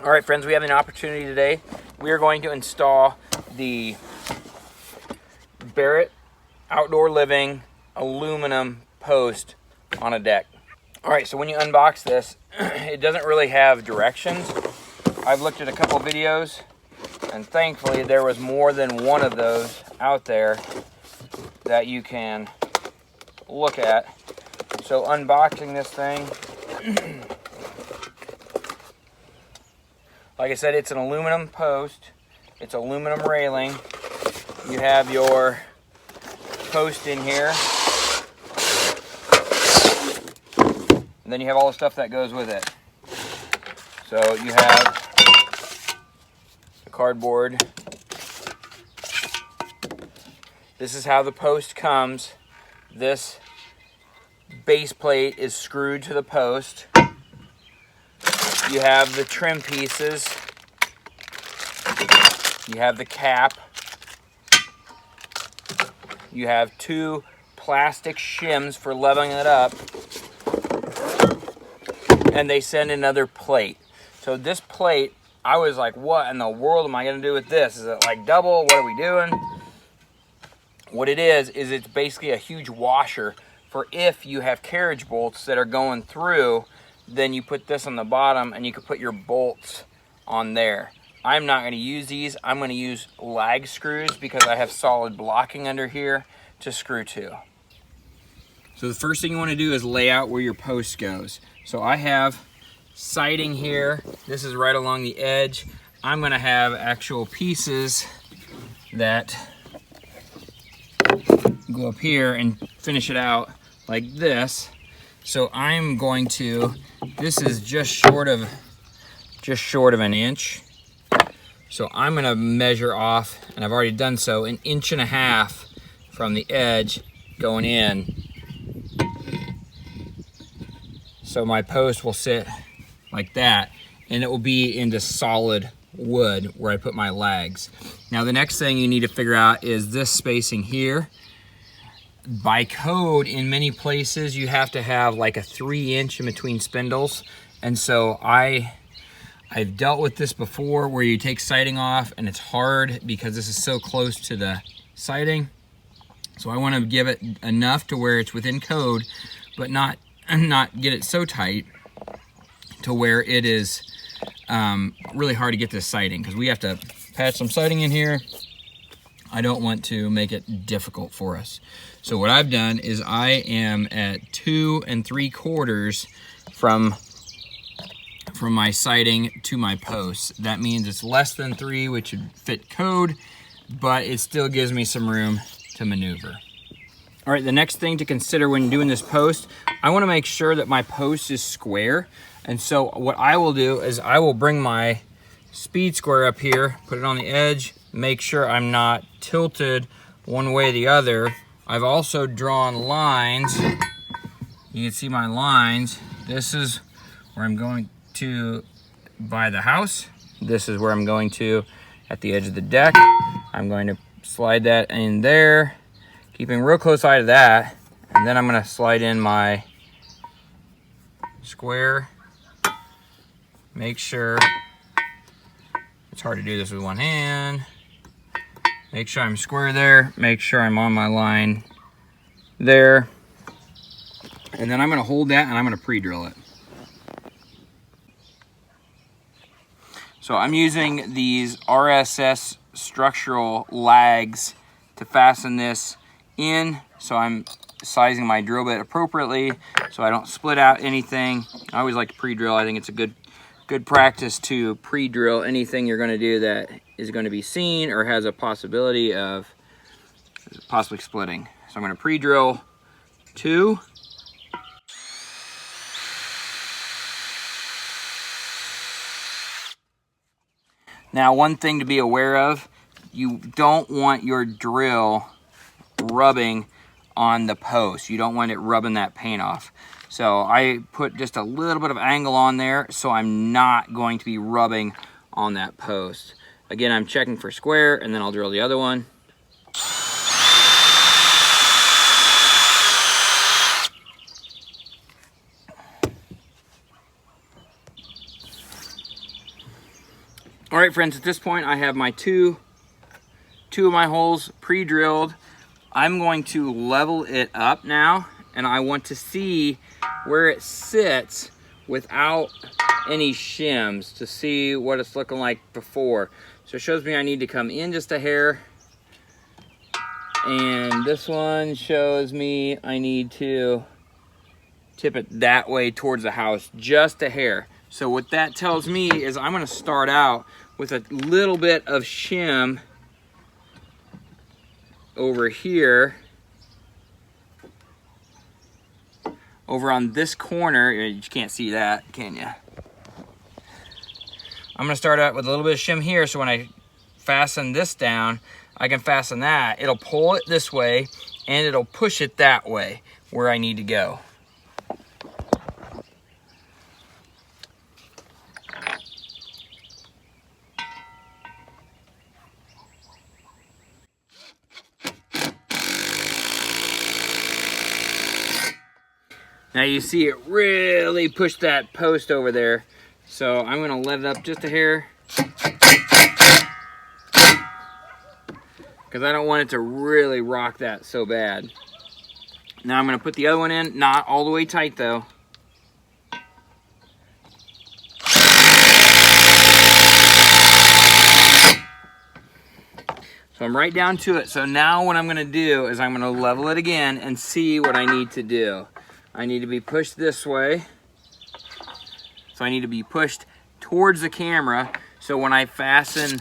All right, friends, we have an opportunity today. We are going to install the Barrette Outdoor Living aluminum post on a deck. All right, so when you unbox this, it doesn't really have directions. I've looked at a couple videos, and thankfully there was more than one of those out there that you can look at. So unboxing this thing, like I said, it's an aluminum post. It's aluminum railing. You have your post in here. And then you have all the stuff that goes with it. So you have the cardboard. This is how the post comes. This base plate is screwed to the post. You have the trim pieces. You have the cap. You have two plastic shims for leveling it up. And they send another plate. So this plate, I was like, what in the world am I gonna do with this? Is it like double? What are we doing? What it is it's basically a huge washer for if you have carriage bolts that are going through, then you put this on the bottom and you can put your bolts on there. I'm not gonna use these. I'm gonna use lag screws because I have solid blocking under here to screw to. So the first thing you wanna do is lay out where your post goes. So I have siding here. This is right along the edge. I'm gonna have actual pieces that go up here and finish it out like this. So I'm going to, this is just short of an inch. So I'm gonna measure off, and I've already done so, 1.5 inches from the edge going in. So my post will sit like that, and it will be into solid wood where I put my lags. Now the next thing you need to figure out is this spacing here. By code, in many places, you have to have like a 3-inch in between spindles. And so I've dealt with this before where you take siding off and it's hard because this is so close to the siding. So I want to give it enough to where it's within code, but not get it so tight to where it is really hard to get this siding, because we have to patch some siding in here. I don't want to make it difficult for us. So what I've done is I am at 2 3/4 from my siding to my posts. That means it's less than 3, which would fit code, but it still gives me some room to maneuver. All right, the next thing to consider when doing this post, I wanna make sure that my post is square. And so what I will do is I will bring my speed square up here, put it on the edge, make sure I'm not tilted one way or the other. I've also drawn lines. You can see my lines. This is where I'm going to by the house. This is where I'm going to at the edge of the deck. I'm going to slide that in there, keeping real close eye to that, and then I'm gonna slide in my square. Make sure, it's hard to do this with one hand. Make sure I'm square there, make sure I'm on my line there. And then I'm gonna hold that and I'm gonna pre-drill it. So I'm using these RSS structural lags to fasten this in, so I'm sizing my drill bit appropriately so I don't split out anything. I always like to pre-drill. I think it's a good practice to pre-drill anything you're going to do that is going to be seen or has a possibility of possibly splitting. So I'm going to pre-drill 2. Now, one thing to be aware of, you don't want your drill rubbing on the post. You don't want it rubbing that paint off. So I put just a little bit of angle on there so I'm not going to be rubbing on that post. Again, I'm checking for square, and then I'll drill the other one. All right, friends, at this point I have my two of my holes pre-drilled. I'm going to level it up now, and I want to see where it sits without any shims to see what it's looking like before. So it shows me I need to come in just a hair, and this one shows me I need to tip it that way towards the house, just a hair. So what that tells me is I'm gonna start out with a little bit of shim over here, over on this corner. You can't see that, can you? I'm gonna start out with a little bit of shim here, so when I fasten this down, I can fasten that. It'll pull it this way, and it'll push it that way where I need to go. Now you see it really pushed that post over there. So I'm gonna let it up just a hair, because I don't want it to really rock that so bad. Now I'm gonna put the other one in, not all the way tight though. So I'm right down to it. So now what I'm gonna do is I'm gonna level it again and see what I need to do. I need to be pushed this way. So I need to be pushed towards the camera. So when I fasten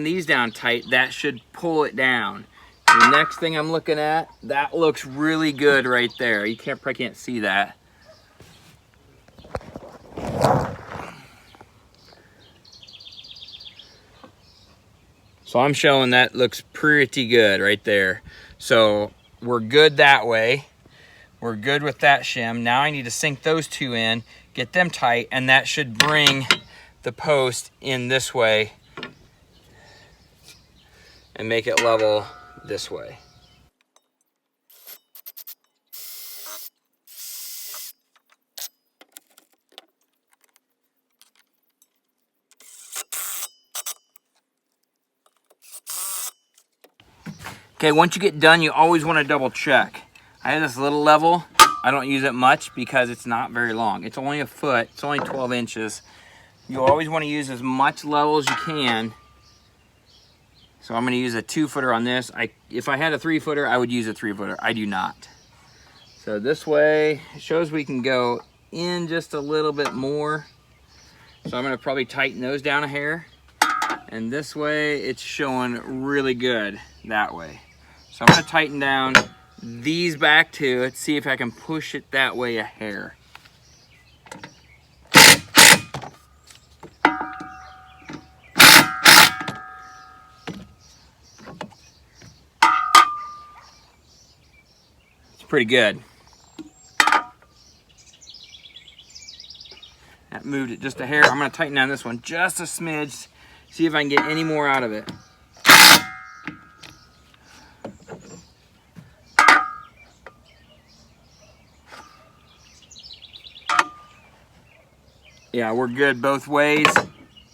these down tight, that should pull it down. The next thing I'm looking at, that looks really good right there. You probably can't see that. So I'm showing that looks pretty good right there. So we're good that way. We're good with that shim. Now I need to sink those two in, get them tight, and that should bring the post in this way and make it level this way. Okay, once you get done, you always want to double check. I have this little level. I don't use it much because it's not very long. It's only a foot. It's only 12 inches. You always want to use as much level as you can. So I'm going to use a 2-footer on this. If I had a 3-footer, I would use a 3-footer. I do not. So this way, it shows we can go in just a little bit more. So I'm going to probably tighten those down a hair. And this way, it's showing really good that way. So I'm going to tighten down these back to it, see if I can push it that way a hair. It's pretty good. That moved it just a hair. I'm going to tighten down this one just a smidge, see if I can get any more out of it. Yeah, we're good both ways.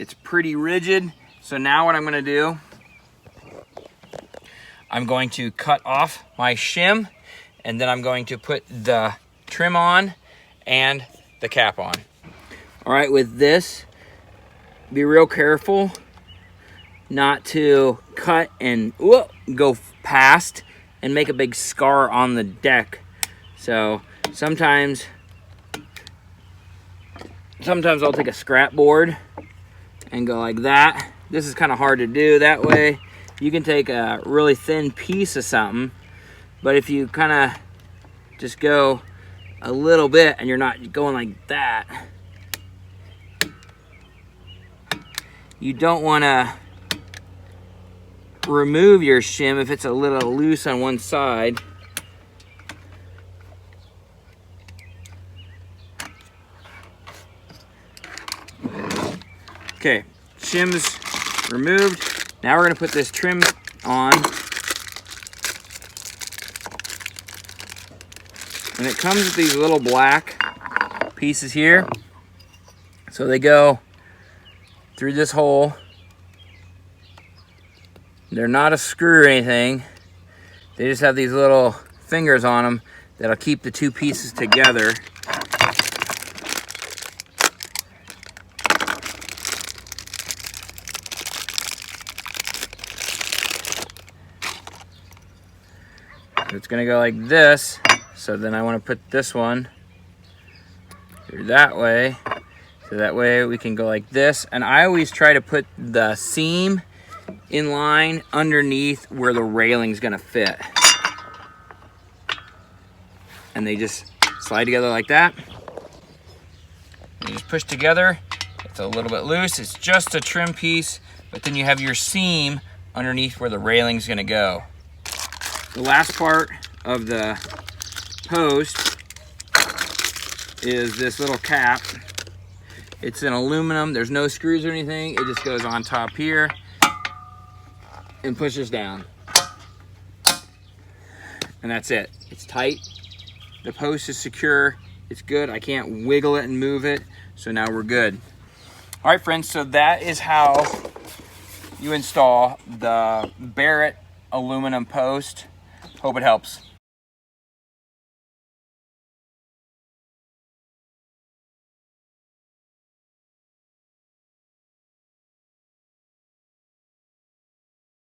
It's pretty rigid. So now what I'm gonna do, I'm going to cut off my shim, and then I'm going to put the trim on and the cap on. All right, with this, be real careful not to cut and go past and make a big scar on the deck. So sometimes I'll take a scrap board and go like that. This is kind of hard to do that way. You can take a really thin piece of something, but if you kind of just go a little bit and you're not going like that, you don't want to remove your shim if it's a little loose on one side. Okay, shim's removed. Now we're gonna put this trim on. And it comes with these little black pieces here. So they go through this hole. They're not a screw or anything. They just have these little fingers on them that'll keep the two pieces together. So it's gonna go like this. So then I wanna put this one through that way. So that way we can go like this. And I always try to put the seam in line underneath where the railing's gonna fit. And they just slide together like that. And you just push together. It's a little bit loose. It's just a trim piece, but then you have your seam underneath where the railing's gonna go. The last part of the post is this little cap. It's in aluminum. There's no screws or anything. It just goes on top here and pushes down. And that's it. It's tight. The post is secure. It's good. I can't wiggle it and move it. So now we're good. All right, friends. So that is how you install the Barrette aluminum post. Hope it helps.